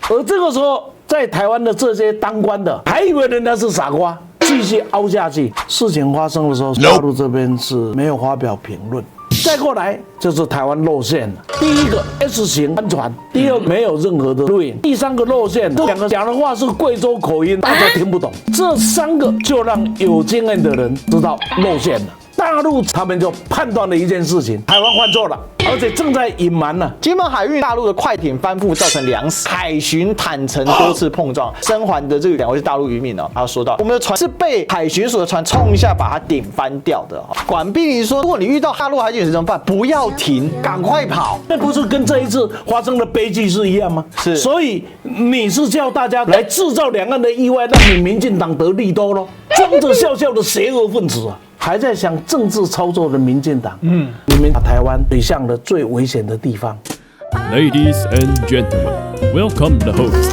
而这个时候，在台湾的这些当官的还以为人家是傻瓜，继续凹下去。事情发生的时候，大陆这边是没有发表评论。再过来就是台湾露馅了。第一个 S 型帆船，第二没有任何的录影，第三个露馅，这两个讲的话是贵州口音，大家听不懂。这三个就让有经验的人知道露馅了。大陆他们就判断了一件事情，台湾犯错了，而且正在隐瞒呢。金门海域大陆的快艇翻覆造成2死，海巡坦承多次碰撞。生还的这2位是大陆渔民哦，他说到我们的船是被海巡署的船冲一下把它顶翻掉的。管碧玲说，如果你遇到大陆海警怎么办？不要停，赶快跑。那不是跟这一次发生的悲剧是一样吗？是，所以你是叫大家来制造两岸的意外，让你民进党得利多咯，装着笑笑的邪恶分子啊！还在想政治操作的民进党，你们把台湾推向了最危险的地方。Ladies and gentlemen, welcome the host.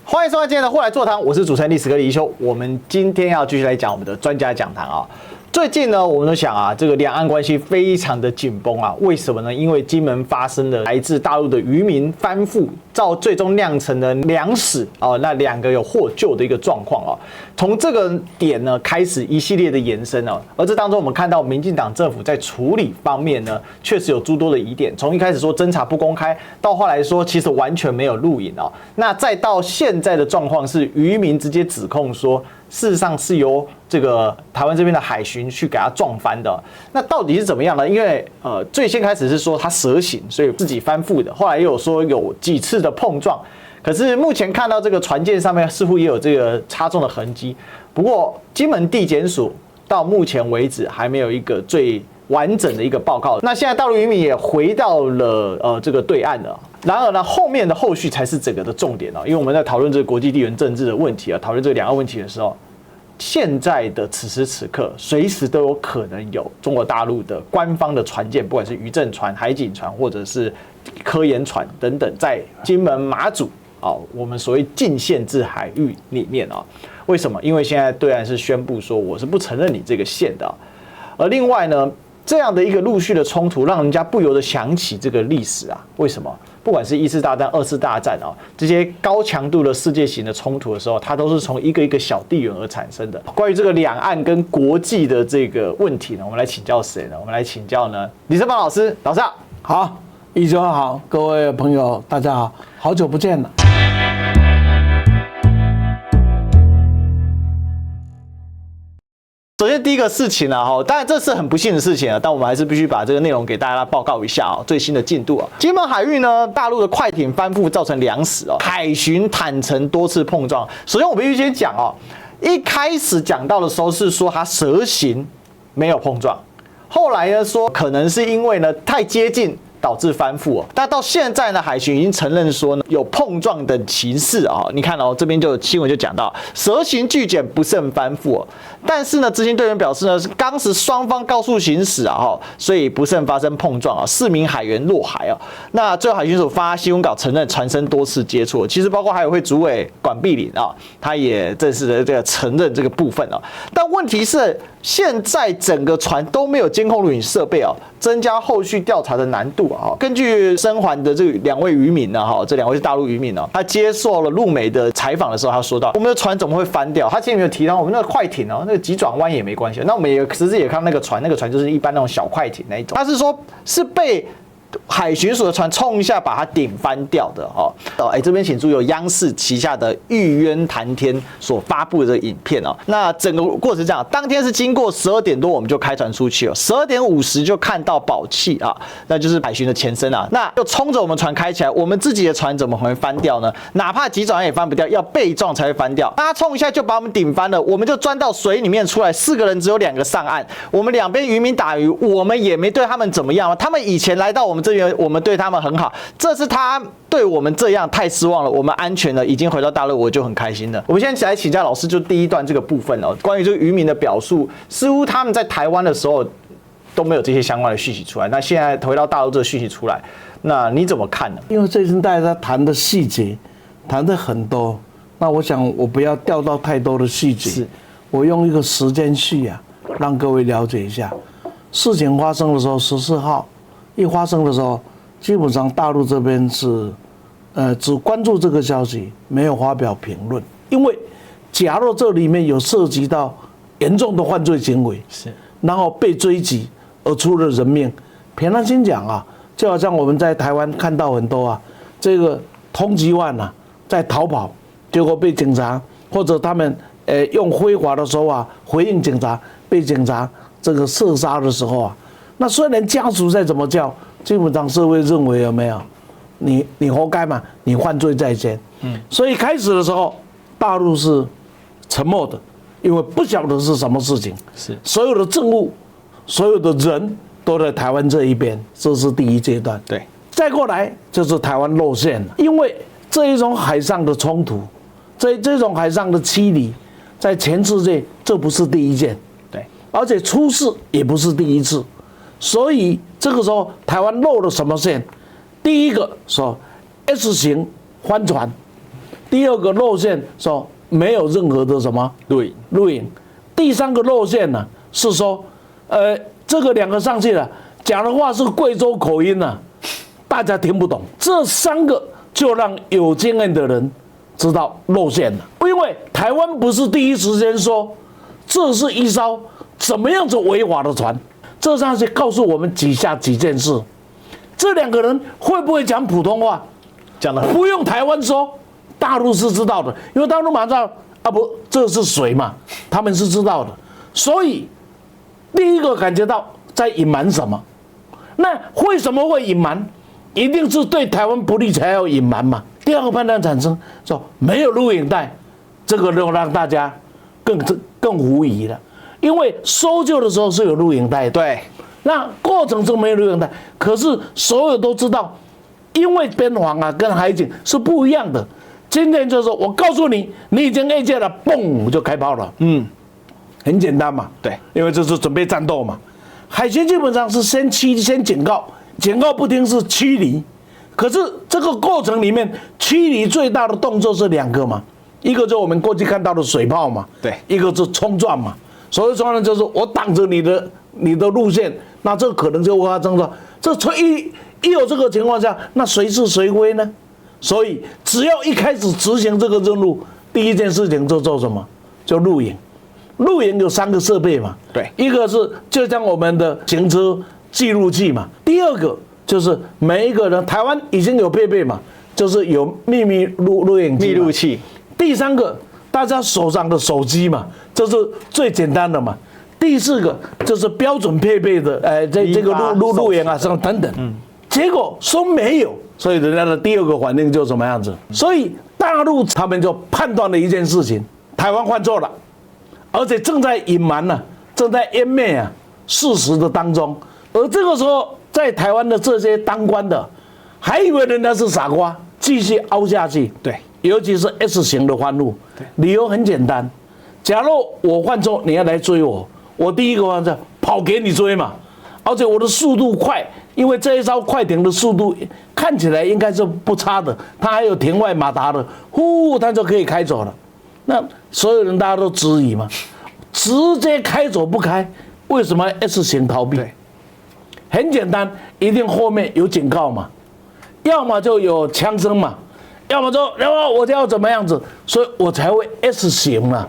欢迎收看今天的后来座谈，我是主持人历史哥李一修。我们今天要继续来讲我们的专家讲堂啊。最近呢，我们都想啊，这个两岸关系非常的紧绷啊。为什么呢？因为金门发生了来自大陆的渔民翻覆，最终酿成了2死哦，那2个有获救的一个状况啊。从这个点呢开始一系列的延伸啊，而这当中我们看到民进党政府在处理方面呢，确实有诸多的疑点。从一开始说侦查不公开，到后来说其实完全没有录影哦。那再到现在的状况是渔民直接指控说，事实上是由这个台湾这边的海巡去给他撞翻的。那到底是怎么样呢？因为最先开始是说他蛇行，所以自己翻覆的，后来又有说有几次的碰撞。可是目前看到这个船舰上面似乎也有这个插中的痕迹，不过金门地检署到目前为止还没有一个最完整的一个报告。那现在大陆渔民也回到了这个对岸了。然而呢，后续才是整个的重点哦，因为我们在讨论这个国际地缘政治的问题啊，讨论这个两岸问题的时候，现在的此时此刻，随时都有可能有中国大陆的官方的船舰，不管是渔政船、海警船或者是科研船等等，在金门、马祖我们所谓禁限制海域里面啊，为什么？因为现在对岸是宣布说我是不承认你这个线的，而另外呢，这样的一个陆续的冲突，让人家不由得想起这个历史啊。为什么？不管是1次大战、2次大战这些高强度的世界型的冲突的时候，它都是从一个一个小地缘而产生的。关于这个两岸跟国际的这个问题呢，我们来请教谁呢？我们来请教呢李胜邦老师，老师好，一周好，各位朋友大家好，好久不见了。首先第一个事情当然这是很不幸的事情但我们还是必须把这个内容给大家报告一下最新的进度金门海域呢，大陆的快艇翻覆造成2死海巡坦承多次碰撞。首先我们必须先讲一开始讲到的时候是说它蛇行没有碰撞，后来呢说可能是因为呢太接近导致翻覆但到现在呢，海巡已经承认说呢有碰撞等情势你看这边就新闻就讲到蛇行巨舰不慎翻覆但是呢，执行队员表示呢是当时双方高速行驶所以不慎发生碰撞4名海员落海那最后海巡署发新闻稿承认船身多次接触，其实包括海委会主委管碧玲他也正式的这个承认这个部分但问题是现在整个船都没有监控录影设备增加后续调查的难度根据生还的这2位渔民这2位是大陆渔民他接受了陆媒的采访的时候，他说到我们的船怎么会翻掉？他前面有提到我们那个快艇那个急转弯也没关系。那我们也实质也看那个船就是一般那种小快艇那一种，他是说是被海巡署的船冲一下把它顶翻掉的这边请注意有央视旗下的玉渊谈天所发布的这个影片那整个过程是这样，当天是经过12点多我们就开船出去12点50就看到宝器那就是海巡的前身那就冲着我们船开起来，我们自己的船怎么会翻掉呢？哪怕急转弯也翻不掉，要被撞才会翻掉。他冲一下就把我们顶翻了，我们就钻到水里面出来，4个人只有2个上岸，我们两边渔民打鱼，我们也没对他们怎么样他们以前来到我们这边，我们对他们很好，这次他对我们这样太失望了，我们安全了，已经回到大陆，我就很开心了。我们现在来请教老师，就第一段这个部分关于这个渔民的表述，似乎他们在台湾的时候都没有这些相关的讯息出来，那现在回到大陆这个讯息出来，那你怎么看呢？因为最近大家谈的细节谈的很多，那我想我不要掉到太多的细节，我用一个时间序让各位了解一下。事情发生的时候14号一发生的时候，基本上大陆这边是，只关注这个消息，没有发表评论。因为假如这里面有涉及到严重的犯罪行为，是，然后被追击而出了人命，平常心讲啊，就好像我们在台湾看到很多啊，这个通缉犯啊在逃跑，结果被警察或者他们用非法的手法回应警察，被警察这个射杀的时候啊，那虽然家属再怎么叫，基本上社会认为有没有，你活该嘛，你犯罪在先。所以开始的时候，大陆是沉默的，因为不晓得是什么事情，是所有的政务、所有的人都在台湾这一边，这是第一阶段。对，再过来就是台湾露馅了，因为这一种海上的冲突，这种海上的欺凌，在全世界这不是第一件，对，而且出事也不是第一次，所以这个时候台湾露了什么馅？第一个说 S 型帆船，第二个露馅说没有任何的什么录影，第三个露馅呢是说，这个两个上去了，讲的话是贵州口音啊，大家听不懂。这三个就让有经验的人知道露馅了，因为台湾不是第一时间说这是一艘怎么样子违法的船，这上去告诉我们几件事。这两个人会不会讲普通话？讲的不用台湾说，大陆是知道的，因为大陆马上知道啊不，这是谁嘛？他们是知道的，所以第一个感觉到在隐瞒什么？那为什么会隐瞒？一定是对台湾不利才要隐瞒嘛。第二个判断产生说没有录影带，这个就让大家更狐疑了，因为搜救的时候是有录影带的，对，那过程中没有录影带，可是所有都知道，因为边防啊跟海警是不一样的。今天就是我告诉你，你已经 A 界了，嘣就开炮了，很简单嘛，对，因为这是准备战斗嘛。海巡基本上是先警告，警告不听是驱离，可是这个过程里面驱离最大的动作是两个嘛，一个就是我们过去看到的水炮嘛，对，一个是冲撞嘛。所谓冲撞就是我挡着你的路线，那这可能就发生了。这一有这个情况下，那谁是谁非呢？所以只要一开始执行这个任务，第一件事情就做什么？就录影。录影有3个设备嘛，对，一个是就像我们的行车记录器嘛，第二个就是每一个人台湾已经有配备嘛，就是有秘密录影机、密录器。第三个大家手上的手机嘛，这是最简单的嘛。第4个就是标准配备的，这个录影啊，什等等。结果说没有，所以人家的第2个反应就什么样子？所以大陆他们就判断了一件事情：台湾犯错了，而且正在隐瞒呢，正在湮灭啊事实的当中。而这个时候，在台湾的这些当官的，还以为人家是傻瓜，继续凹下去。对，尤其是 S 型的翻路，理由很简单：假如我犯错，你要来追我，我第一个方向跑给你追嘛，而且我的速度快，因为这一艘快艇的速度看起来应该是不差的，它还有停外马达的，它就可以开走了。那所有人大家都质疑嘛，直接开走不开，为什么 S 型逃避？很简单，一定后面有警告嘛，要么就有枪声嘛，要么我就要怎么样子，所以我才会 S 型嘛。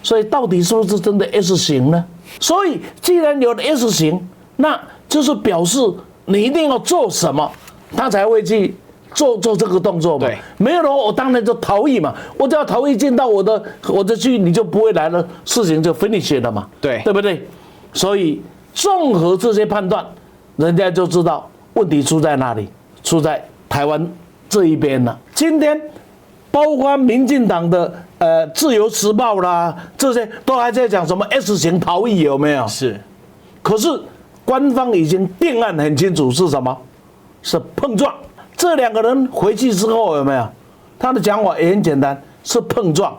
所以到底是不是真的 S 型呢？所以既然有了 S 型，那就是表示你一定要做什么，他才会去做这个动作嘛。对，没有的话，我当然就逃逸嘛。我只要逃逸进到我的区域，你就不会来了，事情就 finish 了嘛。对，对不对？所以综合这些判断，人家就知道问题出在哪里，出在台湾这一边了。今天包括民进党的自由时报啦，这些都还在讲什么 S 型逃逸有没有？是，可是官方已经定案很清楚是什么？是碰撞。这2个人回去之后有没有？他的讲法也很简单，是碰撞。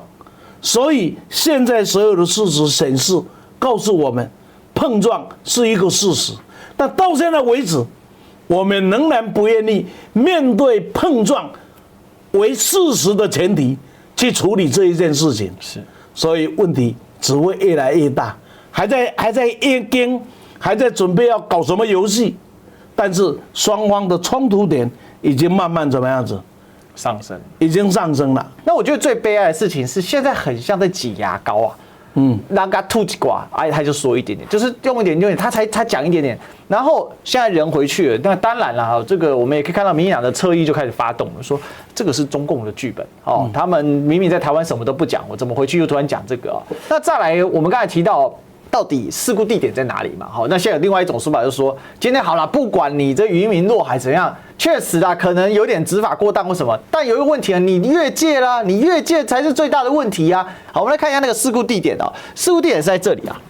所以现在所有的事实显示，告诉我们，碰撞是一个事实。但到现在为止，我们仍然不愿意面对碰撞为事实的前提去处理这一件事情。是，所以问题只会越来越大，还在验兵，还在准备要搞什么游戏，但是双方的冲突点已经慢慢怎么样子上升，已经上升了。那我觉得最悲哀的事情是，现在很像在挤牙膏啊。让他吐几挂，他就说一点点，就是用一点，他讲一点点，然后现在人回去了，那当然了，这个我们也可以看到，民进党的侧翼就开始发动了，说这个是中共的剧本哦，他们明明在台湾什么都不讲，我怎么回去又突然讲这个？那再来，我们刚才提到。到底事故地点在哪里嘛？好，那现在有另外一种说法，就是说，今天好了，不管你这渔民落海怎样，确实啦，可能有点执法过当或什么，但有一个问题啊，你越界啦，你越界才是最大的问题啊。好，我们来看一下那个事故地点啊，事故地点是在这里啊。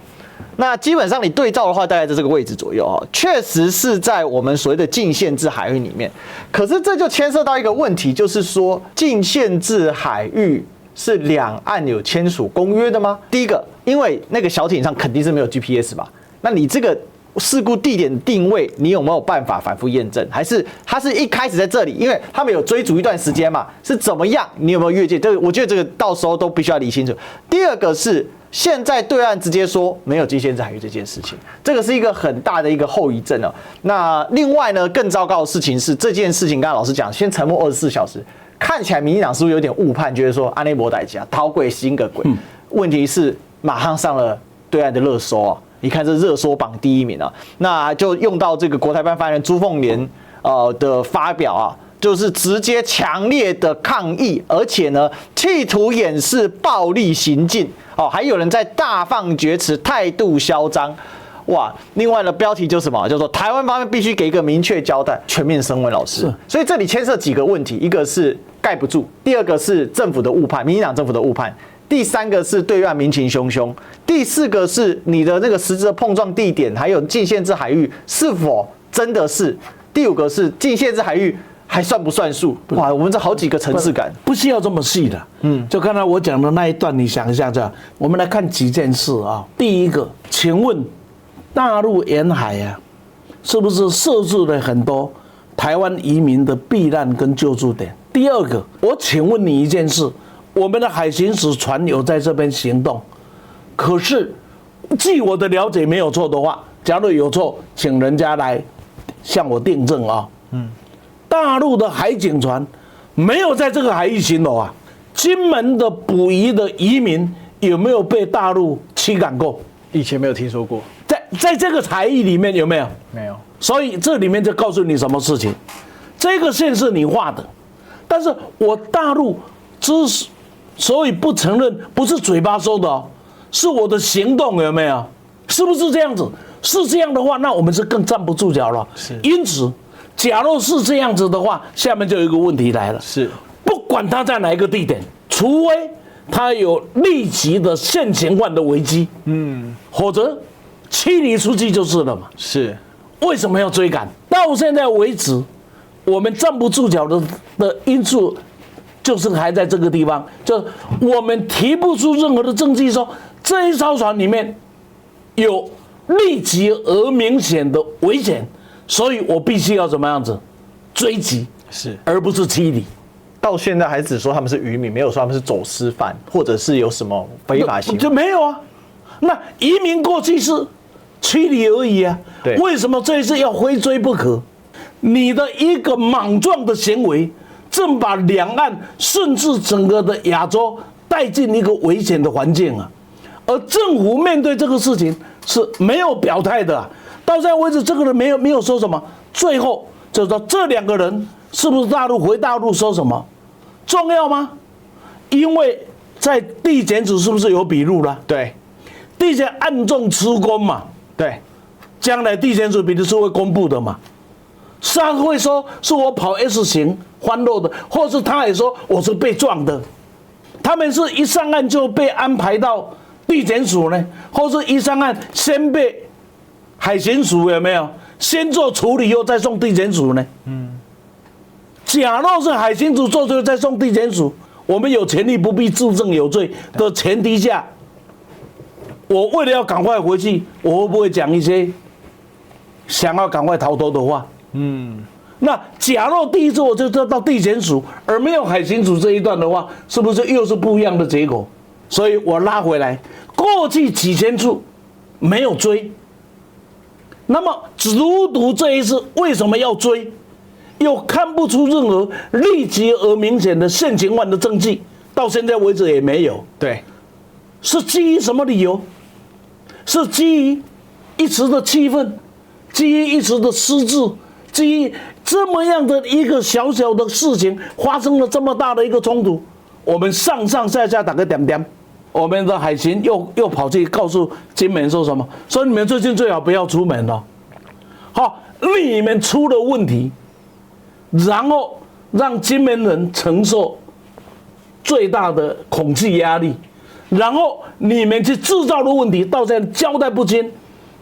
那基本上你对照的话，大概在这个位置左右啊，确实是在我们所谓的禁限制海域里面。可是这就牵涉到一个问题，就是说禁限制海域。是两岸有签署公约的吗？第一个，因为那个小艇上肯定是没有 GPS 吧？那你这个事故地点定位，你有没有办法反复验证？还是它是一开始在这里，因为他们有追逐一段时间嘛？是怎么样？你有没有越界？这个我觉得这个到时候都必须要理清楚。第二个是现在对岸直接说没有禁限制海域这件事情，这个是一个很大的一个后遗症哦。那另外呢，更糟糕的事情是这件事情，刚才老师讲，先沉默24小时。看起来民进党是不是有点误判，觉得说安内博代家逃鬼新个鬼？问题是马上上了对岸的热搜啊！你看这热搜榜第1名啊，那就用到这个国台办发言人朱凤莲的发表啊，就是直接强烈的抗议，而且呢企图掩饰暴力行径哦，还有人在大放厥词，态度嚣张。哇！另外的标题就是什么？叫做台湾方面必须给一个明确交代，全面声问老师。所以这里牵涉几个问题，一个是盖不住，第二个是政府的误判，民进党政府的误判，第三个是对岸民情汹汹，第四个是你的那个实质的碰撞地点，还有禁限制海域是否真的是，第五个是禁限制海域还算不算数？哇，我们这好几个层次感，不需要这么细的。就刚才我讲的那一段，你想一下这样，我们来看几件事啊。第一个，请问。大陆沿海啊，是不是设置了很多台湾移民的避难跟救助点？第二个，我请问你一件事：我们的海巡署船有在这边行动，可是据我的了解没有错的话，假如有错，请人家来向我订正啊。大陆的海警船没有在这个海域巡逻啊。金门的捕鱼的渔民有没有被大陆驱赶过？以前没有听说过。在这个海域里面有没有？没有。所以这里面就告诉你什么事情，这个线是你画的，但是我大陆之所以不承认，不是嘴巴说的哦，是我的行动，有没有？是不是这样子？是这样的话，那我们是更站不住脚了。因此，假若是这样子的话，下面就有一个问题来了。不管他在哪一个地点，除非他有立即的现行犯的危机，否则驱离出去就是了嘛。为什么要追赶？到现在为止，我们站不住脚的因素，就是还在这个地方，就我们提不出任何的证据说这一艘船里面有立即而明显的危险，所以我必须要怎么样子追击，而不是驱离。到现在还只说他们是渔民，没有说他们是走私犯，或者是有什么非法行为，就没有啊。那移民过去是驱离而已啊，为什么这一次要非追不可？你的一个莽撞的行为，正把两岸甚至整个的亚洲带进一个危险的环境啊。而政府面对这个事情是没有表态的啊，到现在为止，这个人没有说什么。最后就是说，这两个人是不是大陆回大陆说什么重要吗？因为在地检署是不是有笔录了？地检暗中吃功嘛。将来地检署笔录是会公布的嘛。他会说是我跑 S 型欢乐的，或是他也说我是被撞的。他们是一上岸就被安排到地检署呢，或是一上岸先被海巡署有没有先做处理，又再送地检署呢？假若是海巡署做出再送地检署，我们有权利不必自证有罪的前提下，我为了要赶快回去，我会不会讲一些想要赶快逃脱的话？那假若第一次我就到地检署，而没有海巡署这一段的话，是不是又是不一样的结果？所以我拉回来，过去几千处没有追，那么独独这一次为什么要追？又看不出任何立即而明显的现行犯的证据，到现在为止也没有。对，是基于什么理由？是基于一时的气愤，基于一时的失智，基于这么样的一个小小的事情发生了这么大的一个冲突，我们上上下下打个点点，我们的海巡又跑去告诉金门说什么？说你们最近最好不要出门了，好，你们出了问题。然后让金门人承受最大的恐惧压力，然后你们去制造的问题到现在交代不清，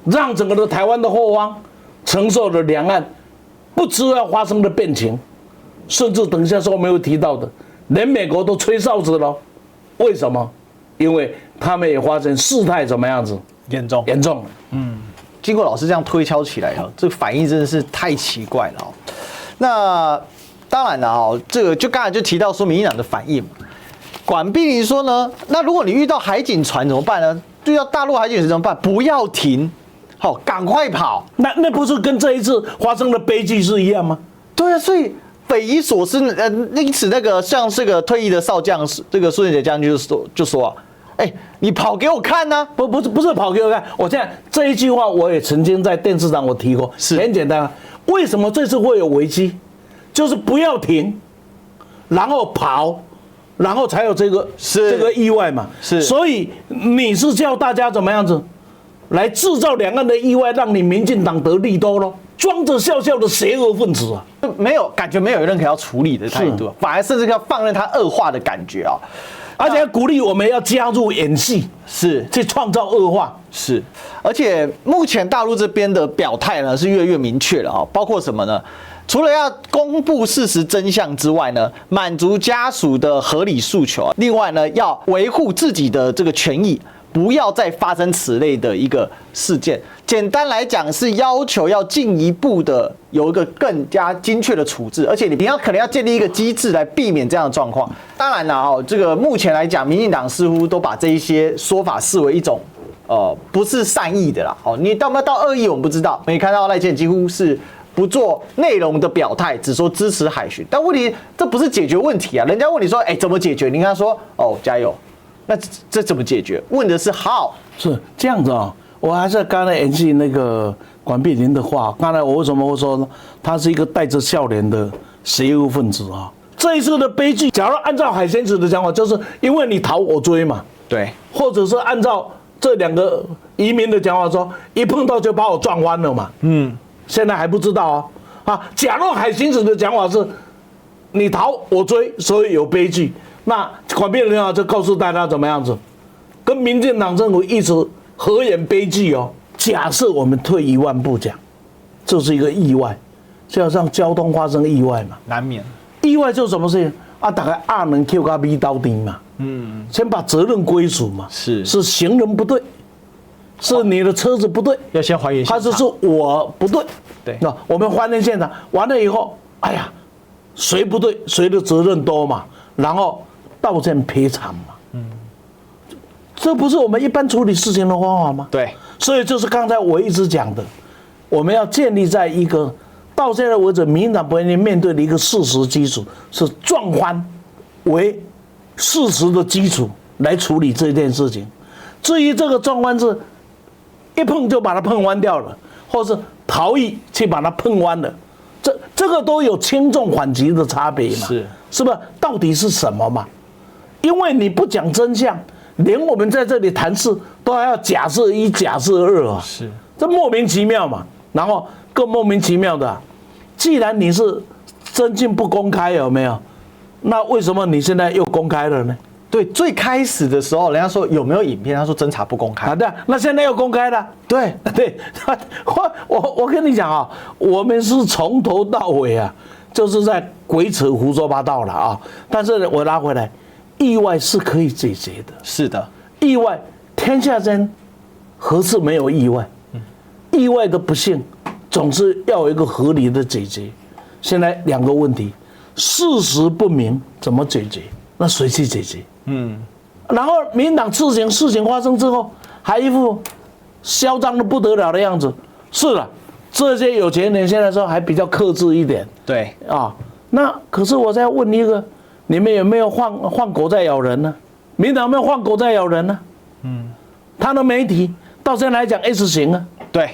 让整个的台湾的后方承受了两岸不知要发生的变情，甚至等一下说我们会提到的，连美国都吹哨子了。为什么？因为他们也发现事态怎么样子严重。经过老师这样推敲起来这个反应真的是太奇怪了那当然了这个就刚才就提到说民进党的反应嘛，管碧玲说呢，那如果你遇到海警船怎么办呢？遇到大陆海警船怎么办？不要停，好，赶快跑。那不是跟这一次发生的悲剧是一样吗？对啊，所以匪夷所思。因此那个像这个退役的少将，这个苏建杰将军就说你跑给我看呢？不是跑给我看。我现在这一句话我也曾经在电视上我提过，是很简单啊。为什么这次会有危机？就是不要停，然后跑，然后才有这个意外嘛。是，所以你是叫大家怎么样子来制造两岸的意外，让你民进党得利多咯？装着笑笑的邪恶分子啊，没有感觉，没有任何要处理的态度，反而甚至要放任他恶化的感觉而且鼓励我们要加入演戏，是去创造恶化。是，而且目前大陆这边的表态呢是越来越明确了包括什么呢？除了要公布事实真相之外呢，满足家属的合理诉求，另外呢要维护自己的这个权益，不要再发生此类的一个事件。简单来讲是要求要进一步的有一个更加精确的处置，而且你可能要建立一个机制来避免这样的状况。当然了这个目前来讲，民进党似乎都把这一些说法视为一种不是善意的啦你到没有到恶意我们不知道。你看到赖清德几乎是不做内容的表态，只说支持海巡，但问题这不是解决问题啊！人家问你说怎么解决？你跟他说加油，那这怎么解决？问的是 how。 是这样子我还是刚才延续那个管碧玲的话，刚才我为什么会说呢？他是一个带着笑脸的邪恶分子这一次的悲剧，假如按照海鲜子的讲法，就是因为你逃我追嘛，对，或者是按照这两个移民的讲法说，一碰到就把我撞翻了嘛，现在还不知道假如海巡子的讲法是，你逃我追，所以有悲剧。那管碧玲就告诉大家怎么样子，跟民进党政府一直合演悲剧假设我们退一万步讲，这是一个意外，就好像交通发生意外嘛，难免。意外就是什么事情大概A能 Q 到 B 到 D 嘛，先把责任归属嘛，是行人不对。是你的车子不对，要先还原现场。他是我不对，对，那我们还原现场完了以后，谁不对，谁的责任多嘛，然后道歉赔偿嘛，这不是我们一般处理事情的方法吗？对，所以就是刚才我一直讲的，我们要建立在一个到现在为止民进党不愿意面对的一个事实基础，是撞翻为事实的基础来处理这件事情。至于这个撞翻是一碰就把它碰弯掉了，或是逃逸去把它碰弯了，这个都有轻重缓急的差别嘛？是不是？到底是什么嘛？因为你不讲真相，连我们在这里谈事都还要假设一、假设二是这莫名其妙嘛。然后更莫名其妙的既然你是侦讯不公开，有没有？那为什么你现在又公开了呢？对，最开始的时候，人家说有没有影片，他说侦查不公开。对，那现在又公开了。对，我跟你讲我们是从头到尾就是在鬼扯胡说八道了但是我拉回来，意外是可以解决的。是的，意外，天下间何处没有意外？意外的不幸总是要有一个合理的解决。现在两个问题，事实不明怎么解决？那谁去解决？然后民进党事情发生之后，还一副嚣张的不得了的样子，是了，这些有钱人现在说还比较克制一点对啊。那可是我再问一个，你们有没有换狗在咬人呢？民党有没有换狗在咬人呢？他的媒体到现在来讲 S 型啊，对，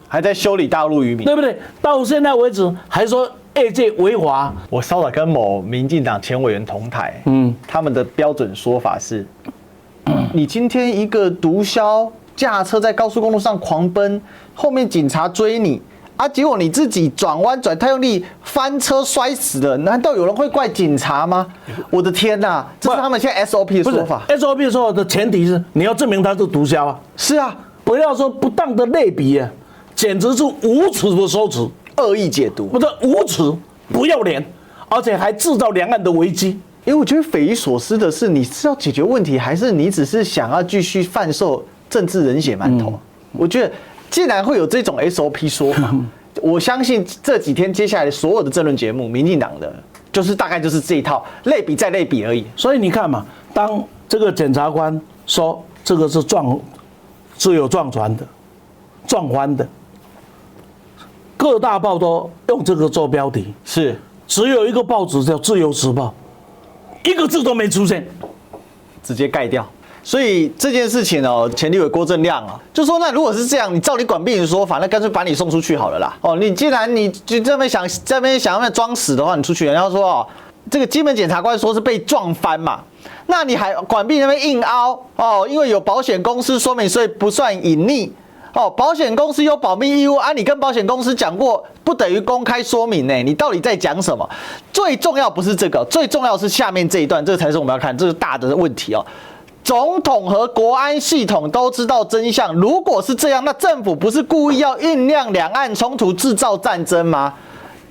还在修理大陆渔民，对不对？到现在为止还说业界违法。我稍早跟某民进党前委员同台，他们的标准说法是，你今天一个毒枭驾车在高速公路上狂奔，后面警察追你。结果你自己转弯转太用力，翻车摔死了，难道有人会怪警察吗？我的天哪，这是他们现在 SOP 的说法。SOP 的说法的前提是你要证明他是毒枭啊。是啊，不要说不当的类比啊，简直是无耻的说辞，恶意解读，不是无耻，不要脸，而且还制造两岸的危机。因为我觉得匪夷所思的是，你是要解决问题，还是你只是想要继续贩售政治人血馒头？我觉得。既然会有这种 SOP 说法，我相信这几天接下来所有的政论节目，民进党的就是大概就是这一套类比再类比而已。所以你看嘛，当这个检察官说这个是有撞船的、撞翻的，各大报都用这个做标题，是只有一个报纸叫《自由时报》，一个字都没出现，直接盖掉。所以这件事情哦，前立委郭正亮就说，那如果是这样，你照你管碧云说法，那干脆把你送出去好了啦。你既然你就这边想要装死的话，你出去。然后说这个基本检察官说是被撞翻嘛，那你还管碧那边硬凹因为有保险公司说明，所以不算隐匿。保险公司有保密义务你跟保险公司讲过，不等于公开说明呢？你到底在讲什么？最重要不是这个，最重要是下面这一段，这才是我们要看这个大的问题总统和国安系统都知道真相，如果是这样，那政府不是故意要酝酿两岸冲突、制造战争吗？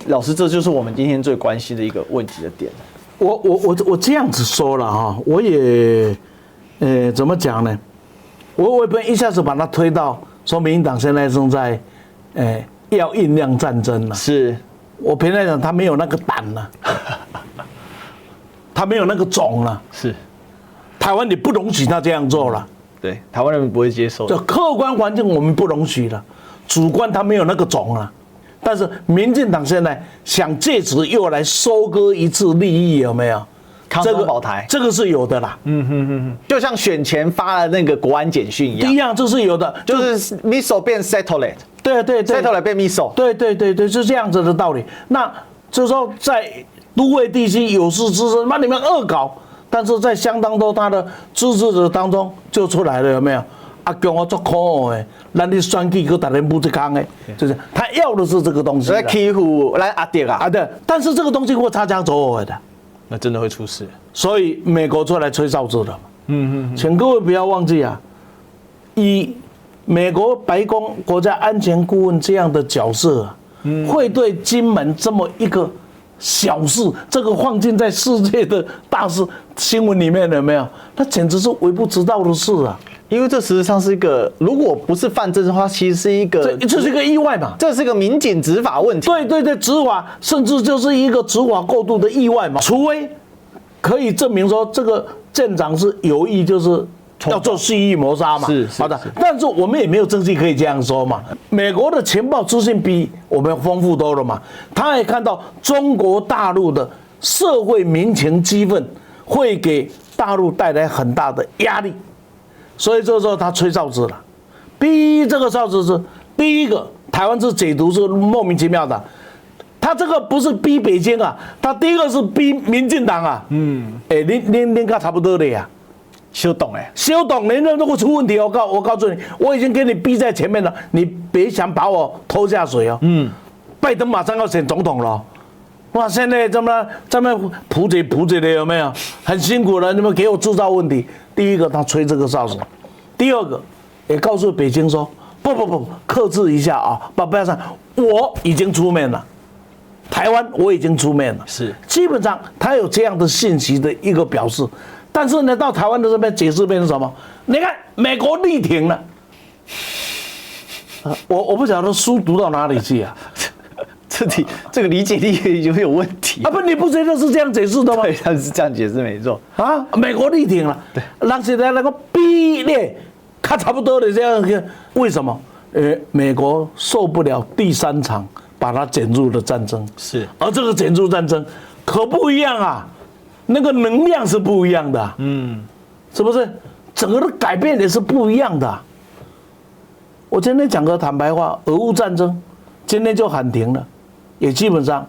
老师，这就是我们今天最关心的一个问题的点。我这样子说了我也，怎么讲呢？我也不能一下子把它推到说民进党现在正在，要酝酿战争了。是我平常讲他没有那个胆了，他没有那个种了。是。台湾你不容许他这样做了，对，台湾人民不会接受的。就客观环境我们不容许了，主观他没有那个种了。但是民进党现在想借此又来收割一次利益，有没有？康庄宝台，这个是有的啦。就像选前发了那个国安简讯一样，这是有的，就是 missile 变 satellite， 对，satellite 变 missile，对，是这样子的道理。那就是说在都会地区有事之人，把你们恶搞。但是在相当多他的支持者当中就出来了，有没有？叫我做苦的，咱你选举去打人不这康的，就是他要的是这个东西。在欺负咱阿弟对，但是这个东西会擦枪走火的，那真的会出事。所以美国出来吹哨子了。请各位不要忘记以美国白宫国家安全顾问这样的角色会对金门这么一个。小事，这个放进在世界的大事新闻里面有没有？那简直是微不足道的事啊！因为这实际上是一个，如果不是犯罪的话，其实是一个，这是一个意外嘛？这是个民警执法问题。对，执法甚至就是一个执法过度的意外嘛。除非可以证明说这个舰长是有意，就是要做蓄意谋杀嘛。是好的，但是我们也没有证据可以这样说嘛。美国的情报资讯比我们丰富多了嘛，他也看到中国大陆的社会民情激愤会给大陆带来很大的压力，所以这个时候他吹哨子了。逼这个哨子是第一个，台湾是解读是莫名其妙的，他这个不是逼北京他第一个是逼民进党您跟差不多的呀。修懂您如果出问题，我告诉你，我已经给你逼在前面了，你别想把我拖下水拜登马上要选总统了，哇，现在这么扑着的有没有？很辛苦了，你们给我制造问题。第一个他吹这个哨子，第二个也告诉北京说，不，克制一下不要上，我已经出面了，台湾我已经出面了，是基本上他有这样的信息的一个表示。但是呢，到台湾的这边解释变成什么？你看美国力挺了，我不晓得书读到哪里去这个理解力有问题不，你不觉得是这样解释的吗？对，他是这样解释没错美国力挺了，对，让现在那个逼列，他差不多的这样，为什么？美国受不了第3场把它卷入的战争，是，而这个卷入战争可不一样啊，那个能量是不一样的、啊，是不是？整个的改变也是不一样的、啊。我今天讲个坦白话，俄乌战争今天就喊停了，也基本上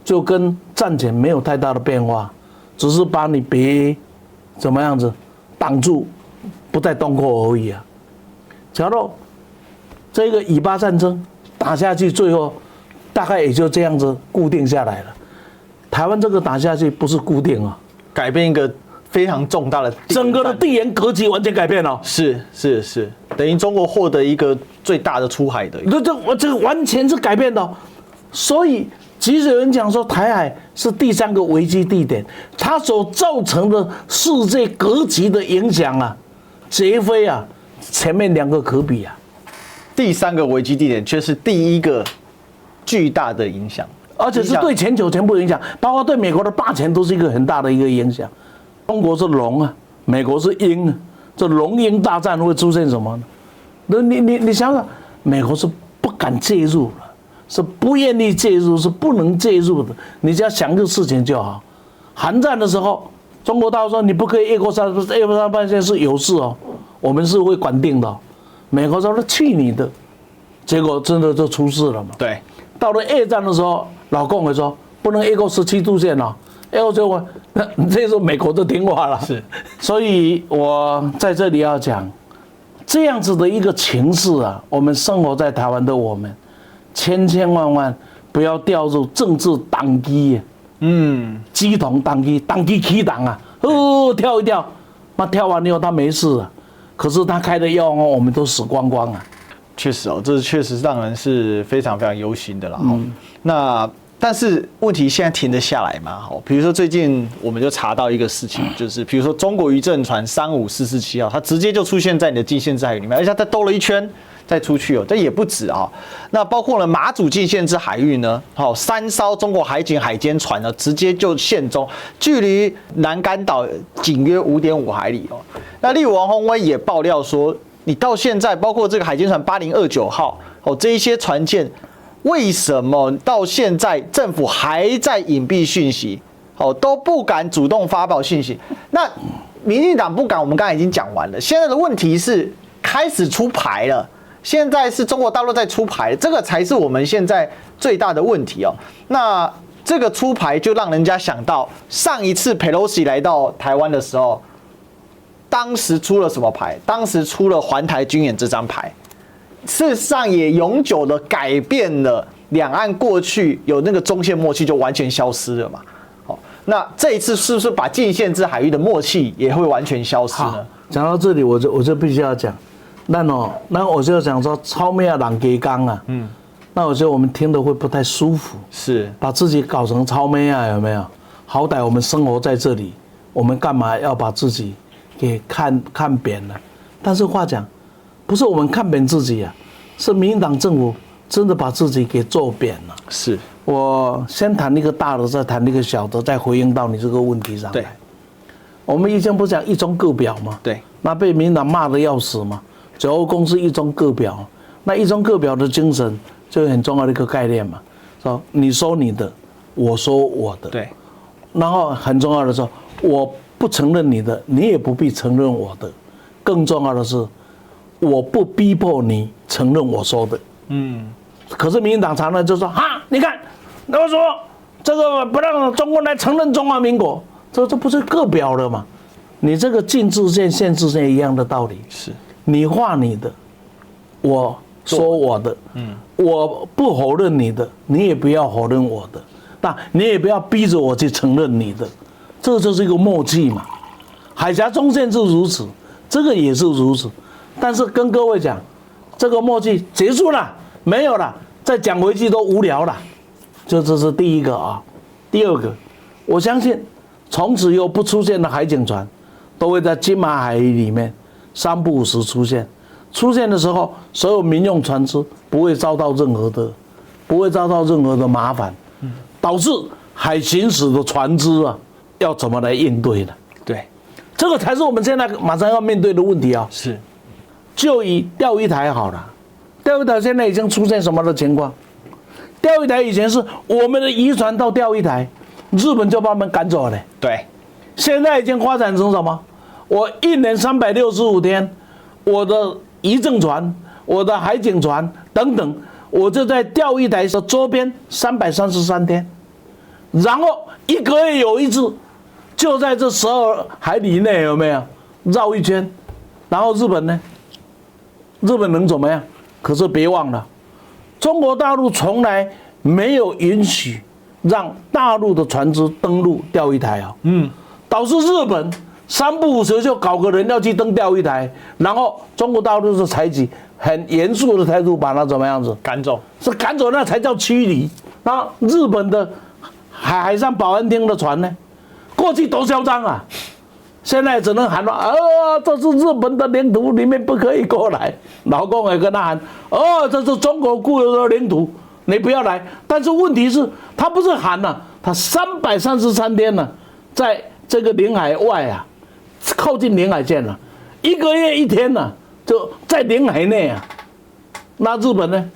就跟战前没有太大的变化，只是把你别怎么样子挡住，不再动过而已啊。假如这个以巴战争打下去，最后大概也就这样子固定下来了。台湾这个打下去不是固定啊，改变一个非常重大的整个的地缘格局完全改变了。是，等于中国获得一个最大的出海的，这个完全是改变的、哦。所以，即使有人讲说台海是第3个危机地点，它所造成的世界格局的影响啊，绝非啊前面2个可比啊。第3个危机地点却是第1个巨大的影响，而且是对全球全部影响，包括对美国的霸权都是一个很大的一个影响。中国是龙啊，美国是鹰啊，这龙鹰大战会出现什么呢？你想想，美国是不敢介入了，是不愿意介入，是不能介入的。你只要想个事情就好。韩战的时候，中国大陆说你不可以越过三线是有事哦，我们是会管定的、哦。美国说去你的，结果真的就出事了嘛。对，到了二战的时候，老共也说不能越过17度线哦。然后就问，那这时候美国就听话了。是，所以我在这里要讲，这样子的一个情势啊，我们生活在台湾的我们，千万不要掉入政治党机，鸡同党机起党啊，跳一跳，那跳完以后他没事啊，可是他开的药我们都死光光啊。确实哦，这确实让人是非常非常忧心的啦。那。但是问题现在停得下来吗？比如说最近我们就查到一个事情，就是比如说中国渔政船35447号，它直接就出现在你的禁限制海域里面，而且它兜了一圈再出去哦，这也不止啊。那包括了马祖禁限制海域呢，3艘中国海警海监船呢，直接就现踪，距离南竿岛仅约5.5海里哦。那例如王宏威也爆料说，你到现在包括这个海监船8029号这一些船舰。为什么到现在政府还在隐蔽讯息，都不敢主动发布讯息？那民进党不敢，我们刚才已经讲完了。现在的问题是开始出牌了，现在是中国大陆在出牌，这个才是我们现在最大的问题哦。那这个出牌就让人家想到上一次 Pelosi 来到台湾的时候，当时出了什么牌？当时出了环台军演这张牌。事实上也永久的改变了两岸过去有那个中线默契就完全消失了嘛。好，那这一次是不是把禁限制海域的默契也会完全消失呢？讲到这里我就必须要讲，那我就讲说超妹啊朗给刚啊，那我觉得我们听得会不太舒服，是把自己搞成超妹啊，有没有？好歹我们生活在这里，我们干嘛要把自己给看扁了？但是话讲。不是我们看扁自己啊，是民进党政府真的把自己给做扁了。是，我先谈一个大的，再谈一个小的，再回应到你这个问题上来。对，我们以前不是讲一中各表吗？对，那被民进党骂得要死嘛。九二共识一中各表，那一中各表的精神就很重要的一个概念嘛，说你说你的，我说我的。对，然后很重要的说，我不承认你的，你也不必承认我的，更重要的是。我不逼迫你承认我说的，可是民进党常常就说哈，你看，我说这个不让中国来承认中华民国，这不是各表了吗？你这个禁制线、限制线一样的道理，是你画你的，我说我的，我不否认你的，你也不要否认我的，那你也不要逼着我去承认你的，这就是一个默契嘛。海峡中线是如此，这个也是如此。但是跟各位讲，这个默契结束了，没有了，再讲回去都无聊了。这是第一个啊。第二个，我相信从此以后不出现的海警船，都会在金马海域里面3不5时出现。出现的时候，所有民用船只不会遭到任何的麻烦，导致海行驶的船只啊，要怎么来应对呢？对，这个才是我们现在马上要面对的问题啊。是。就以钓鱼台好了，钓鱼台现在已经出现什么的情况？钓鱼台以前是我们的渔船到钓鱼台，日本就把我们赶走了。对，现在已经发展成什么？我1年365天，我的渔政船、我的海警船等等，我就在钓鱼台的周边333天，然后1个月有一次，就在这12海里内有没有绕一圈？然后日本呢？日本能怎么样？可是别忘了，中国大陆从来没有允许让大陆的船只登陆钓鱼台啊。导致日本3不5时就搞个人要去登钓鱼台，然后中国大陆是采取很严肃的态度把它怎么样子赶走，是赶走，那才叫驱离。那日本的海上保安厅的船呢？过去多嚣张啊！现在只能喊说，这是日本的领土，你们不可以过来。老公也跟他喊，这是中国固有的领土，你不要来。但是问题是，他不是喊了，他333天了，在这个领海外啊，靠近领海线了，1个月1天了，就在领海内啊。那日本呢？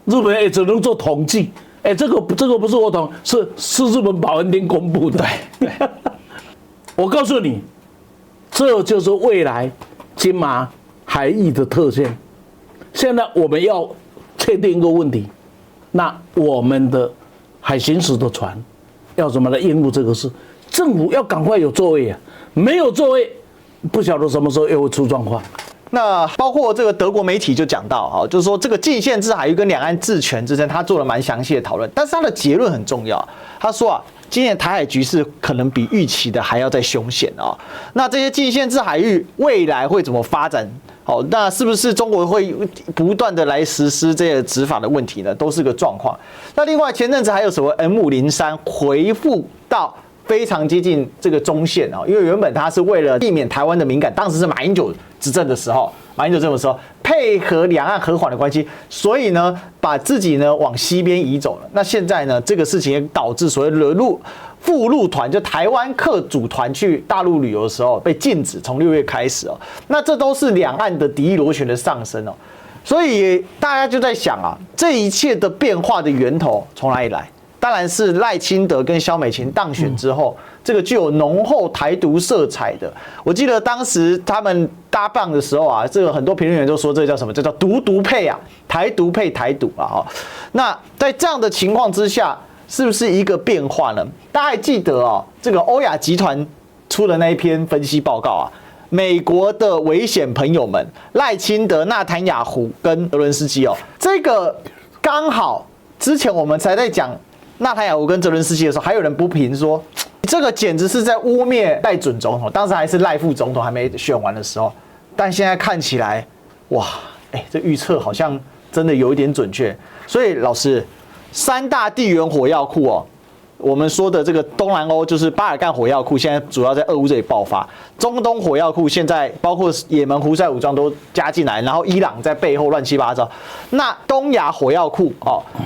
日本也只能做统计。这个不是我统，是日本保安厅公布的。对，我告诉你。这就是未来金马海域的特性。现在我们要确定一个问题，那我们的海行驶的船要怎么来应付这个事？政府要赶快有作为啊，没有作为，不晓得什么时候又会出状况。那包括这个德国媒体就讲到就是说这个禁限制海域跟两岸治权之争，他做了蛮详细的讨论，但是他的结论很重要，他说今年台海局势可能比预期的还要再凶险啊。那这些禁限制海域未来会怎么发展？那是不是中国会不断的来实施这些执法的问题呢？都是个状况。那另外前阵子还有什么 M503回复到非常接近这个中线因为原本它是为了避免台湾的敏感，当时是马英九执政的时候，配合两岸和缓的关系，所以呢，把自己呢往西边移走了。那现在呢，这个事情也导致所谓的赴陆团，就台湾客组团去大陆旅游的时候被禁止，从6月开始那这都是两岸的敌意螺旋的上升所以大家就在想这一切的变化的源头从哪里来？当然是赖清德跟萧美琴当选之后，这个具有浓厚台独色彩的。我记得当时他们搭档的时候这个很多评论员都说这个叫什么？这叫独配台独配台独那在这样的情况之下，是不是一个变化呢？大家还记得这个欧亚集团出的那一篇分析报告美国的危险朋友们赖清德、纳坦雅胡跟泽伦斯基这个刚好之前我们才在讲。纳坦雅胡跟泽伦斯基的时候，还有人不平说，这个简直是在污蔑赖准总统。当时还是赖副总统还没选完的时候，但现在看起来，哇，这预测好像真的有一点准确。所以老师，3大地缘火药库我们说的这个东南欧就是巴尔干火药库，现在主要在俄乌这里爆发；中东火药库现在包括也门胡塞武装都加进来，然后伊朗在背后乱七八糟。那东亚火药库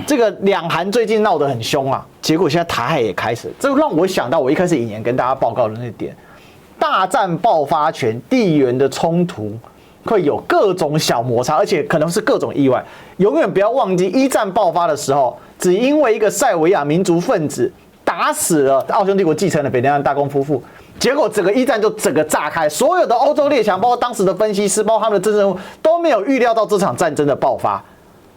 这个两韩最近闹得很凶结果现在台海也开始，这让我想到我一开始引言跟大家报告的那点：大战爆发前地缘的冲突会有各种小摩擦，而且可能是各种意外。永远不要忘记，1战爆发的时候，只因为一个塞维亚民族分子打死了奥匈帝国继承的北戴安大公夫妇，结果整个1战就整个炸开，所有的欧洲列强，包括当时的分析师，包括他们的政治人物，都没有预料到这场战争的爆发。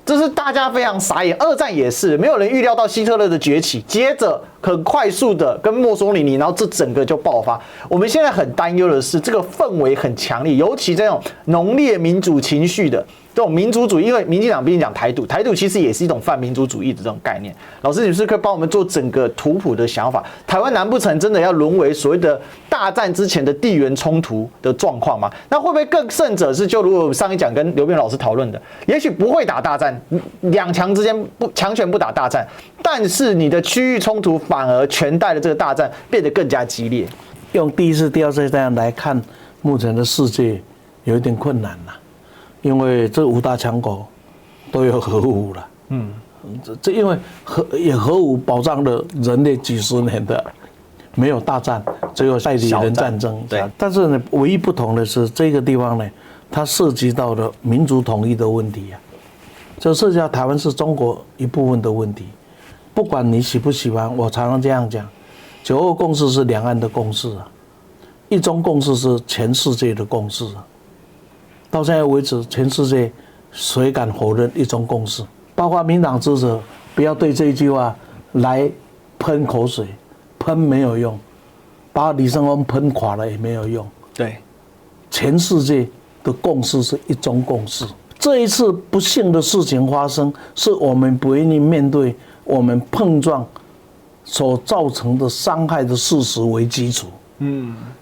这是大家非常傻眼。2战也是，没有人预料到希特勒的崛起，接着很快速的跟墨索里尼，然后这整个就爆发。我们现在很担忧的是，这个氛围很强烈，尤其这种浓烈民主情绪的这种民族主义，因为民进党毕竟讲台独，台独其实也是一种泛民族主义的这种概念。老师，你是可以帮我们做整个图谱的想法？台湾难不成真的要沦为所谓的大战之前的地缘冲突的状况吗？那会不会更甚者是，就如果上一讲跟刘辩老师讨论的，也许不会打大战，两强之间强权不打大战，但是你的区域冲突反而全带的这个大战变得更加激烈。用第1次、第2次这样来看，目前的世界有一点困难了。因为这5大强国都有核武了，这因为核武保障了人类几十年的没有大战，只有代理人战争。对，但是呢，唯一不同的是这个地方呢，它涉及到了民族统一的问题这涉及到台湾是中国一部分的问题。不管你喜不喜欢，我常常这样讲，9·2共识是两岸的共识啊，一中共识是全世界的共识啊。到现在为止，全世界谁敢否认一中共识？包括民党支持，不要对这一句话来喷口水，喷没有用，把李胜峰喷垮了也没有用。对，全世界的共识是一中共识。这一次不幸的事情发生，是我们不愿意面对我们碰撞所造成的伤害的事实为基础。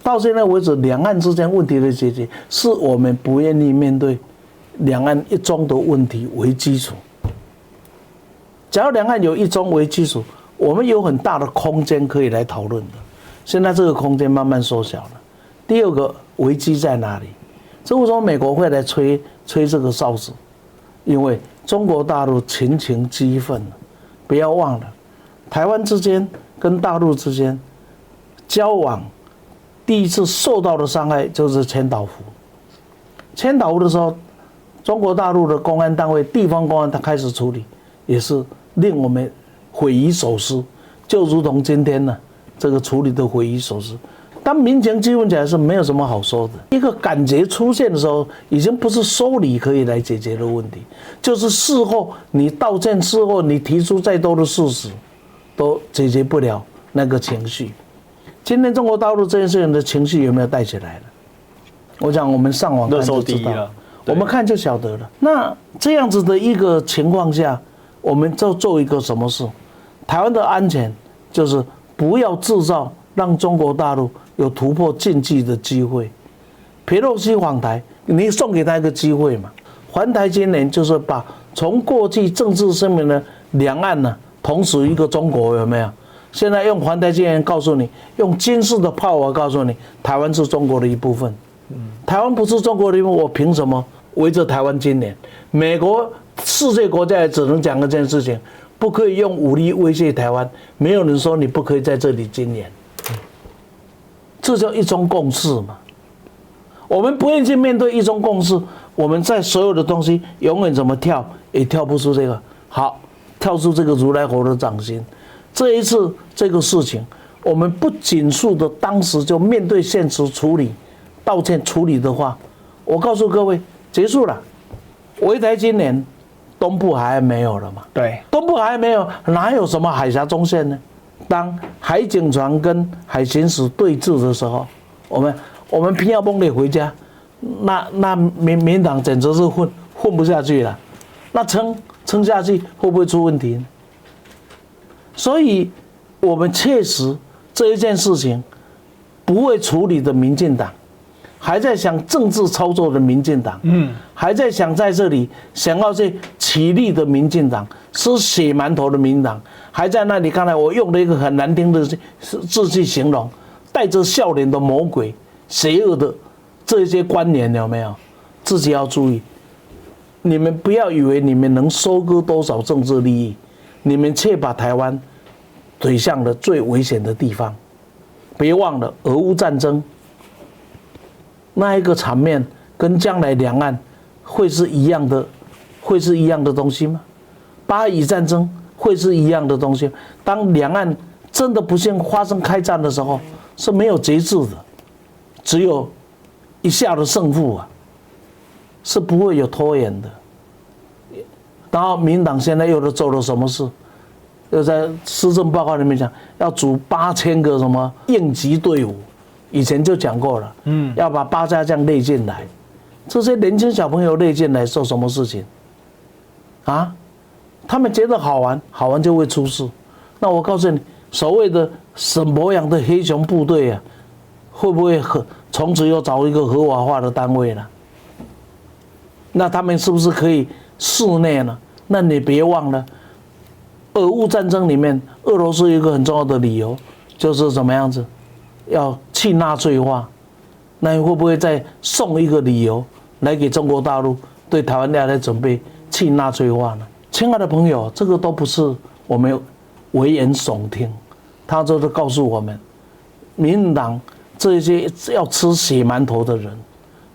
到现在为止，两岸之间问题的解决，是我们不愿意面对两岸一中的问题为基础。假如两岸有一中为基础，我们有很大的空间可以来讨论的。现在这个空间慢慢缩小了。第二个危机在哪里？这为什么美国会来吹这个哨子？因为中国大陆群情激愤了。不要忘了，台湾之间跟大陆之间交往，第一次受到的伤害就是千岛湖。千岛湖的时候，中国大陆的公安单位、地方公安他开始处理，也是令我们匪夷所思，就如同今天呢这个处理的匪夷所思。但民情激愤起来是没有什么好说的。一个感觉出现的时候，已经不是说理可以来解决的问题，就是事后你道歉，事后你提出再多的事实，都解决不了那个情绪。今天中国大陆这件事情的情绪有没有带起来了？我想我们上网看就知道了，我们看就晓得了。那这样子的一个情况下，我们就做一个什么事？台湾的安全就是不要制造让中国大陆有突破禁忌的机会。裴洛西访台，你送给他一个机会嘛？环台今年就是把从过去政治声明的两岸呢，同属一个中国，有没有？现在用环台今年告诉你，用军事的炮火告诉你，台湾是中国的一部分。台湾不是中国的一部分，我凭什么围着台湾今年？美国世界国家也只能讲这件事情，不可以用武力威胁台湾。没有人说你不可以在这里今年。这叫一中共识嘛？我们不愿意去面对一中共识，我们在所有的东西永远怎么跳也跳不出这个好，跳出这个如来佛的掌心。这一次这个事情，我们不紧速的当时就面对现实处理、道歉处理的话，我告诉各位，结束了。围台今年东部海岸没有了嘛？对，东部海岸没有，哪有什么海峡中线呢？当海警船跟海巡署对峙的时候，我们平遥崩得回家，那民党简直是混不下去了，那撑下去会不会出问题呢？所以，我们确实这一件事情不会处理的民进党，还在想政治操作的民进党，还在想在这里想要去起立的民进党，吃血馒头的民进党，还在那里。刚才我用了一个很难听的字去形容，带着笑脸的魔鬼、邪恶的这些官员，有没有？自己要注意，你们不要以为你们能收割多少政治利益，你们却把台湾推向了最危险的地方。别忘了，俄乌战争那一个场面，跟将来两岸会是一样的东西吗？巴以战争会是一样的东西？当两岸真的不幸发生开战的时候，是没有节制的，只有一下的胜负啊，是不会有拖延的。然后民党现在又做了什么事？又在施政报告里面讲要组8000个什么应急队伍，以前就讲过了，要把八家将列进来，这些年轻小朋友列进来做什么事情？啊，他们觉得好玩，好玩就会出事。那我告诉你，所谓的沈伯洋的黑熊部队啊，会不会从此又找一个合法化的单位呢？那他们是不是可以室内呢？那你别忘了。俄乌战争里面，俄罗斯有一个很重要的理由，就是怎么样子，要去纳粹化。那你会不会再送一个理由来给中国大陆，对台湾来准备去纳粹化呢？亲爱的朋友，这个都不是我们危言耸听，他就是告诉我们，民进党这些要吃血馒头的人，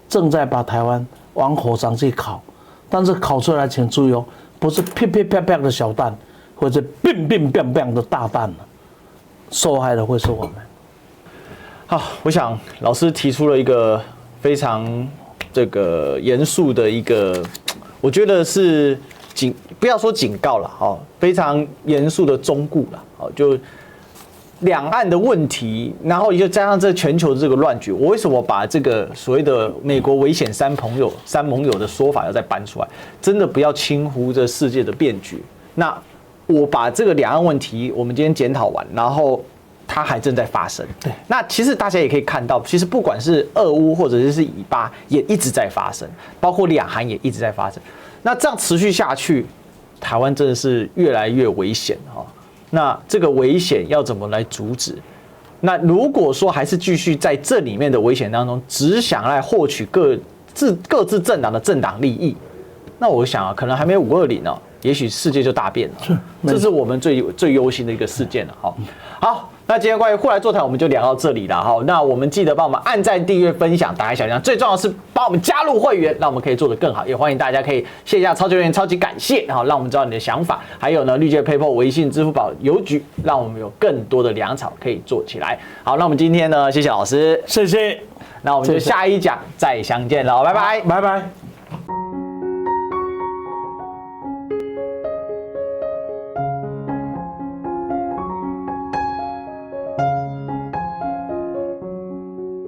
正在把台湾往火上去烤。但是烤出来，请注意哦，不是噼噼啪啪的小弹，或者乒乒乓乓的大弹受害的会是我们。好，我想老师提出了一个非常这个严肃的一个，我觉得是不要说警告了，哦，非常严肃的忠告了，哦，就两岸的问题，然后也就加上这全球的这个乱局，我为什么把这个所谓的美国危险三盟友的说法要再搬出来？真的不要轻忽这世界的变局。那我把这个两岸问题，我们今天检讨完，然后它还正在发生。对，那其实大家也可以看到，其实不管是俄乌或者是以巴，也一直在发生，包括两韩也一直在发生。那这样持续下去，台湾真的是越来越危险哈。那这个危险要怎么来阻止？那如果说还是继续在这里面的危险当中，只想来获取各自政党的政党利益，那我想啊，可能还没有520呢，也许世界就大变了。这是我们最忧心的一个事件了。好，那今天关于互来座谈我们就聊到这里了。好，那我们记得帮我们按赞、订阅、分享、打开小铃铛，最重要的是帮我们加入会员，让我们可以做得更好。也欢迎大家可以谢一下超级会员，超级感谢，然后让我们知道你的想法。还有呢，绿界 PayPal、微信、支付宝、邮局，让我们有更多的粮草可以做起来。好，那我们今天呢，谢谢老师，谢谢，那我们就下一讲再相见了，拜拜，拜拜。